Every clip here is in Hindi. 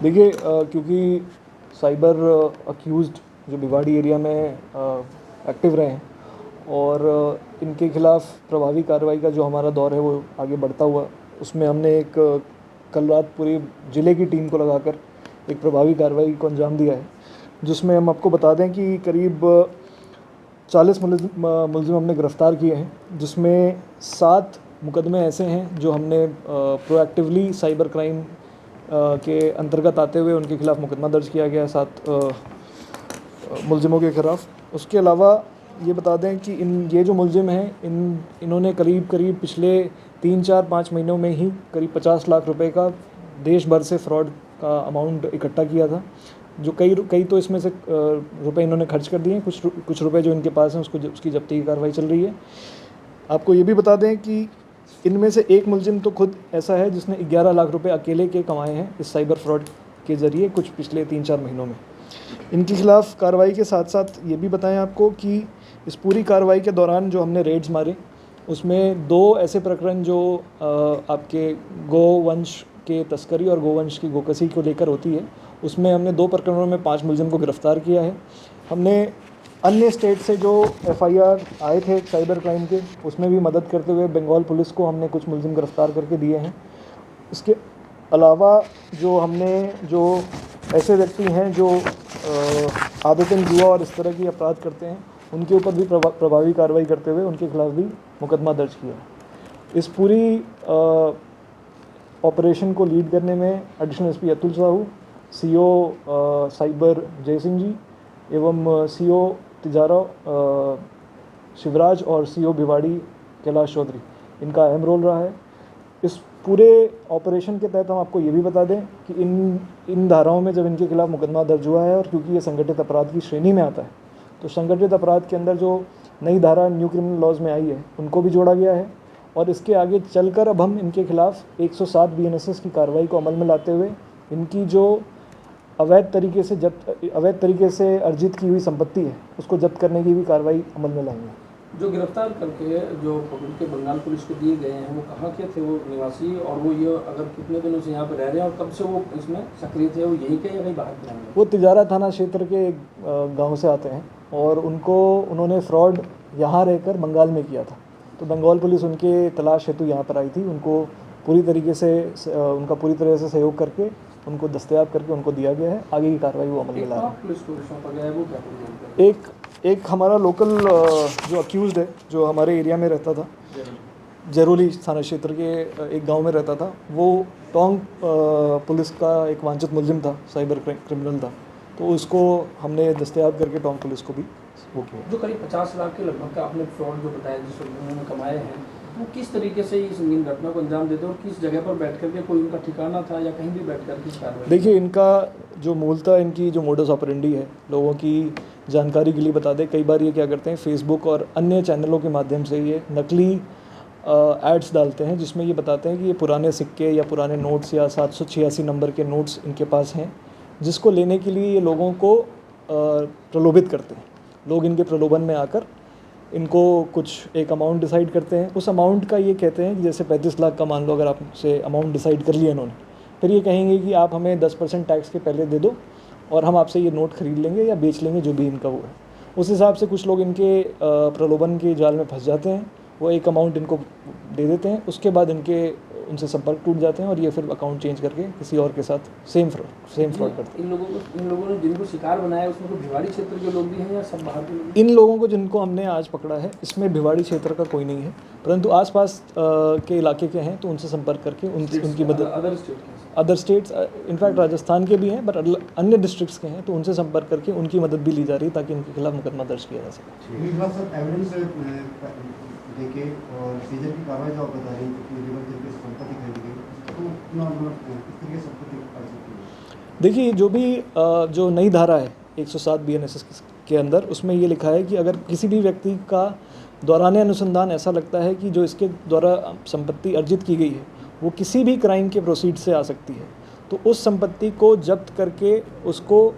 देखिए क्योंकि साइबर अक्यूज़्ड जो भिवाड़ी एरिया में एक्टिव रहे हैं और इनके खिलाफ प्रभावी कार्रवाई का जो हमारा दौर है वो आगे बढ़ता हुआ, उसमें हमने एक कल रात पूरी ज़िले की टीम को लगाकर एक प्रभावी कार्रवाई को अंजाम दिया है, जिसमें हम आपको बता दें कि करीब 40 मुलजिम हमने गिरफ़्तार किए हैं, जिसमें 7 मुकदमे ऐसे हैं जो हमने प्रोएक्टिवली साइबर क्राइम के अंतर्गत आते हुए उनके खिलाफ मुकदमा दर्ज किया गया है 7 मुलजिमों के खिलाफ। उसके अलावा ये बता दें कि ये जो मुलजिम हैं इन्होंने करीब पिछले 3-4-5 महीनों में ही करीब 50 लाख रुपए का देश भर से फ्रॉड का अमाउंट इकट्ठा किया था, जो कई तो इसमें से रुपए इन्होंने खर्च कर दिए हैं, कुछ रुपए जो इनके पास हैं उसकी जब्ती की कार्रवाई चल रही है। आपको ये भी बता दें कि इनमें से एक मुलजिम तो खुद ऐसा है जिसने 11 लाख रुपए अकेले के कमाए हैं इस साइबर फ्रॉड के ज़रिए कुछ पिछले 3-4 महीनों में। इनके खिलाफ कार्रवाई के साथ साथ ये भी बताएं आपको कि इस पूरी कार्रवाई के दौरान जो हमने रेड्स मारे उसमें 2 ऐसे प्रकरण जो आपके गोवंश के तस्करी और गोवंश की गोकसी को लेकर होती है, उसमें हमने 2 प्रकरणों में 5 मुलजिम को गिरफ़्तार किया है। हमने अन्य स्टेट से जो एफआईआर आए थे साइबर क्राइम के, उसमें भी मदद करते हुए बंगाल पुलिस को हमने कुछ मुलजिम गिरफ़्तार करके दिए हैं। इसके अलावा जो ऐसे व्यक्ति हैं जो आदतन जुआ और इस तरह की अपराध करते हैं, उनके ऊपर भी प्रभावी कार्रवाई करते हुए उनके खिलाफ भी मुकदमा दर्ज किया है। इस पूरी ऑपरेशन को लीड करने में additional SP Atul Sahu, CO cyber जय सिंह जी एवं सीओ तिजारा शिवराज और सीओ भिवाड़ी कैलाश चौधरी, इनका अहम रोल रहा है। इस पूरे ऑपरेशन के तहत हम आपको ये भी बता दें कि इन धाराओं में जब इनके खिलाफ मुकदमा दर्ज हुआ है और क्योंकि ये संगठित अपराध की श्रेणी में आता है, तो संगठित अपराध के अंदर जो नई धारा न्यू क्रिमिनल लॉज में आई है उनको भी जोड़ा गया है और इसके आगे चलकर अब हम इनके खिलाफ 107 बीएनएसएस की कार्रवाई को अमल में लाते हुए इनकी जो अवैध तरीके से अर्जित की हुई संपत्ति है उसको जब्त करने की भी कार्रवाई अमल में लाएंगे। जो गिरफ्तार करके जो पकड़ के बंगाल पुलिस को दिए गए हैं वो कहाँ के थे वो निवासी, और वो ये अगर कितने दिनों से यहाँ पर रह रहे हैं और कब से वो इसमें सक्रिय थे, वो यहीं के या कहीं बाहर के? वो तिजारा थाना क्षेत्र के गांव से आते हैं और उन्होंने फ्रॉड यहाँ रहकर बंगाल में किया था, तो बंगाल पुलिस उनके तलाश हेतु यहाँ पर आई थी। उनको पूरी तरह से सहयोग करके उनको दस्तयाब करके उनको दिया गया है। आगे की कार्रवाई वो अमल में ला रहे हैं। एक हमारा लोकल जो अक्यूज़्ड है, जो हमारे एरिया में रहता था, जरोली थाना क्षेत्र के एक गांव में रहता था, वो टोंक पुलिस का एक वांछित मुलजिम था, साइबर क्रिमिनल था, तो उसको हमने दस्तयाब करके टोंक पुलिस को भी वो किया। जो करीब 50 लाख के लगभग का आपने फ्रॉड जो बताया जिस उन्होंने कमाए हैं, वो किस तरीके से इस घटना को अंजाम देते और किस जगह पर बैठ करके, कोई उनका ठिकाना था या कहीं भी बैठ करके? देखिए, इनका जो मूलतः इनकी जो मोडस ऑपरेंडी है, लोगों की जानकारी के लिए बता दें, कई बार ये क्या करते हैं, फेसबुक और अन्य चैनलों के माध्यम से ये नकली एड्स डालते हैं जिसमें ये बताते हैं कि ये पुराने सिक्के या पुराने नोट्स या 786 नंबर के नोट्स इनके पास हैं, जिसको लेने के लिए ये लोगों को प्रलोभित करते हैं। लोग इनके प्रलोभन में आकर इनको कुछ एक अमाउंट डिसाइड करते हैं। उस अमाउंट का ये कहते हैं कि जैसे 35 लाख का मान लो अगर आपसे अमाउंट डिसाइड कर लिया इन्होंने, फिर ये कहेंगे कि आप हमें 10% टैक्स के पहले दे दो और हम आपसे ये नोट खरीद लेंगे या बेच लेंगे, जो भी इनका वो है। उस हिसाब से कुछ लोग इनके प्रलोभन के जाल में फंस जाते हैं। वो एक अमाउंट इनको दे देते हैं, उसके बाद उनसे संपर्क टूट जाते हैं और ये फिर अकाउंट चेंज करके किसी और के साथ सेम फ्रॉड करते हैं। इन लोगों ने जिनको शिकार बनाया उसमें तो भिवाड़ी क्षेत्र के लोग भी हैं या सब बाहर के लोग? इन लोगों को जिनको हमने आज पकड़ा है, इसमें भिवाड़ी क्षेत्र का कोई नहीं है, परंतु आसपास के इलाके के हैं, तो उनसे संपर्क करके उनकी मदद, अदर स्टेट्स इनफैक्ट राजस्थान के भी हैं, बट अन्य डिस्ट्रिक्ट्स के हैं, तो उनसे संपर्क करके उनकी मदद भी ली जा रही है ताकि इनके खिलाफ मुकदमा दर्ज किया जा सके। देखे और सीजन की कार्रवाई जो आप बता रही हैं, संपत्ति खरीदी गई, तो देखिए, जो नई धारा है 107 बीएनएसएस के अंदर, उसमें ये लिखा है कि अगर किसी भी व्यक्ति का दौरान अनुसंधान ऐसा लगता है कि जो इसके द्वारा संपत्ति अर्जित की गई है वो किसी भी क्राइम के प्रोसीड से आ सकती है, तो उस संपत्ति को जब्त करके उसको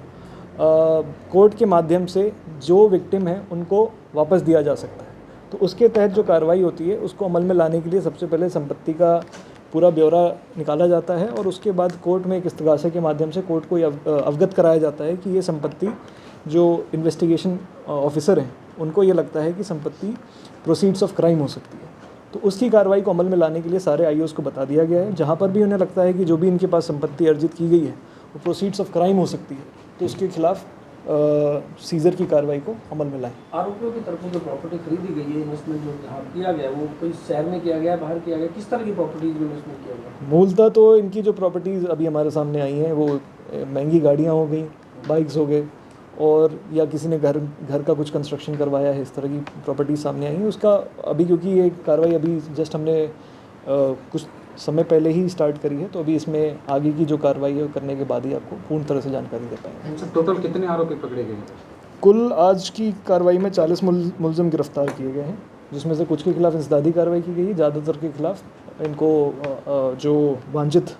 कोर्ट के माध्यम से जो विक्टिम है उनको वापस दिया जा सकता है। तो उसके तहत जो कार्रवाई होती है उसको अमल में लाने के लिए सबसे पहले संपत्ति का पूरा ब्यौरा निकाला जाता है और उसके बाद कोर्ट में एक इस्तगासे के माध्यम से कोर्ट को ये अवगत कराया जाता है कि ये संपत्ति जो इन्वेस्टिगेशन ऑफिसर हैं उनको ये लगता है कि संपत्ति प्रोसीड्स ऑफ क्राइम हो सकती है। तो उसकी कार्रवाई को अमल में लाने के लिए सारे आईओएस को बता दिया गया है। जहाँ पर भी उन्हें लगता है कि जो भी इनके पास संपत्ति अर्जित की गई है वो प्रोसीड्स ऑफ क्राइम हो सकती है, तो उसके खिलाफ सीजर की कार्रवाई को अमल में लाएं। आरोपियों की तरफ से जो प्रॉपर्टी खरीदी गई है, इन्वेस्टमेंट जो यहाँ किया गया वो कोई शहर में किया गया, बाहर किया गया, किस तरह की प्रॉपर्टीज में इन्वेस्टमेंट किया गया? मूलतः तो इनकी जो प्रॉपर्टीज़ अभी हमारे सामने आई हैं वो महंगी गाड़ियाँ हो गई, बाइक्स हो गए, और या किसी ने घर का कुछ कंस्ट्रक्शन करवाया है, इस तरह की प्रॉपर्टी सामने आई है। उसका अभी क्योंकि ये कार्रवाई अभी जस्ट हमने कुछ समय पहले ही स्टार्ट करी है, तो अभी इसमें आगे की जो कार्रवाई है करने के बाद ही आपको पूर्ण तरह से जानकारी दे पाएंगे। सर टोटल कितने आरोपी पकड़े गए? कुल आज की कार्रवाई में 40 मुलजिम गिरफ्तार किए गए हैं, जिसमें से कुछ के खिलाफ इंसदादी कार्रवाई की गई है, ज़्यादातर के खिलाफ इनको जो वांछित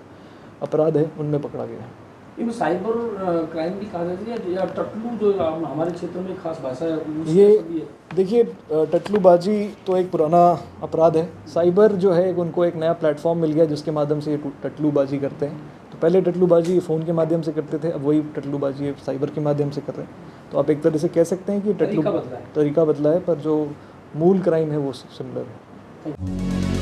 अपराध है उनमें पकड़ा गया है। इनमें साइबर क्राइम भी कहा जाता है या टटलू जो हमारे क्षेत्र में खास भाषा है उसमें ये सभी है? देखिए, टटलूबाजी तो एक पुराना अपराध है। साइबर जो है उनको एक नया प्लेटफॉर्म मिल गया जिसके माध्यम से ये टटलूबाजी करते हैं। तो पहले टटलूबाजी फ़ोन के माध्यम से करते थे, अब वही टटलूबाजी साइबर के माध्यम से कर रहे हैं। तो आप एक तरह से कह सकते हैं कि तरीका बदला है, तरीका बदला है, पर जो मूल क्राइम है वो सिमिलर है।